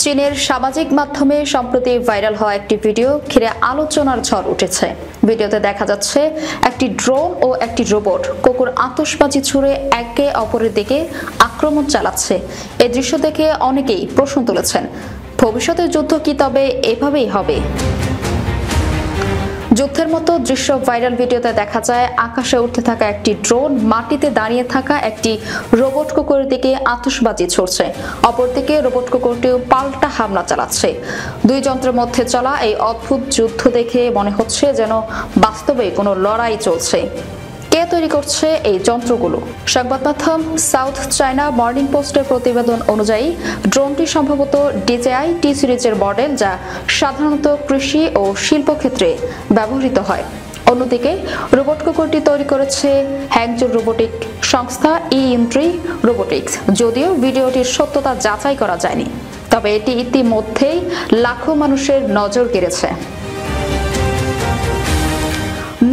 চীনের সামাজিক মাধ্যমে সম্প্রতি ভাইরাল হওয়া একটি ভিডিও ঘিরে আলোচনার ঝড় উঠেছে। ভিডিওতে দেখা যাচ্ছে একটি ড্রোন ও একটি রোবট কুকুর আতশবাজি ছুড়ে একে অপরের দিকে আক্রমণ চালাচ্ছে। এই দৃশ্য দেখে অনেকেই প্রশ্ন তুলেছেন, ভবিষ্যতের যুদ্ধ কি তবে এভাবেই হবে? যুদ্ধের মতো দৃশ্য ভাইরাল ভিডিওতে দেখা যায় আকাশে উঠতে থাকা একটি ড্রোন মাটিতে দাঁড়িয়ে থাকা একটি রোবট কুকুরের দিকে আতশবাজি ছুড়ছে, অপরদিকে রোবট কুকুরটিও পাল্টা হামলা চালাচ্ছে। দুই যন্ত্রের মধ্যে চলা এই অদ্ভুত যুদ্ধ দেখে মনে হচ্ছে যেন বাস্তবে কোনো লড়াই চলছে। কে তৈরি করছে এই যন্ত্রগুলো? সংবাদ মাধ্যম সাউথ চায়না মর্নিং পোস্টের প্রতিবেদন অনুযায়ী ড্রোনটি সম্ভবত DJI T সিরিজের মডেল, যা সাধারণত কৃষি ও শিল্পক্ষেত্রে ব্যবহৃত হয়। অন্যদিকে রোবট কুকুরটি তৈরি করেছে হ্যাংজৌ রোবোটিক সংস্থা ইন্ট্রি রোবোটিক্স। যদিও ভিডিওটির সত্যতা যাচাই করা যায়নি, তবে এটি ইতিমধ্যেই লাখো মানুষের নজর কেড়েছে।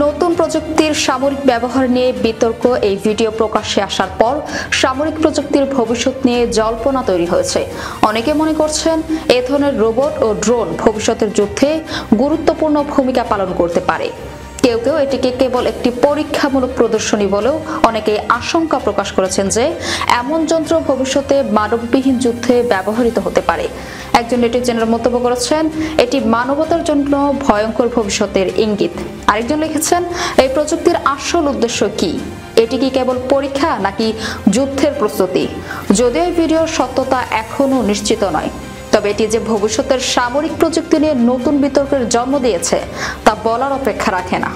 নতুন প্রযুক্তির সামরিক ব্যবহার নিয়ে বিতর্ক এই ভিডিও প্রকাশ্যে আসার পর সামরিক প্রযুক্তির ভবিষ্যৎ নিয়ে জল্পনা তৈরি হয়েছে। অনেকে মনে করছেন এ ধরনের রোবট ও ড্রোন ভবিষ্যতের যুদ্ধে গুরুত্বপূর্ণ ভূমিকা পালন করতে পারে। কেউ কেউ এটিকে কেবল একটি পরীক্ষামূলক প্রদর্শনী বলেও অনেকে আশঙ্কা প্রকাশ করেছেন যে এমন যন্ত্র ভবিষ্যতে মানববিহীন যুদ্ধে ব্যবহৃত হতে পারে। একজন নেটিজেনের মন্তব্য করেছেন, এটি মানবতার জন্য ভয়ঙ্কর ভবিষ্যতের ইঙ্গিত। আরেকজন লিখেছেন, এই প্রযুক্তির আসল উদ্দেশ্য কি? এটি কি কেবল পরীক্ষা নাকি যুদ্ধের প্রস্তুতি? যদিও এই ভিডিওর সত্যতা এখনো নিশ্চিত নয়, তবে এটি যে ভবিষ্যতের সামরিক প্রযুক্তি নিয়ে নতুন বিতর্কের জন্ম দিয়েছে তা বলার অপেক্ষা রাখে না।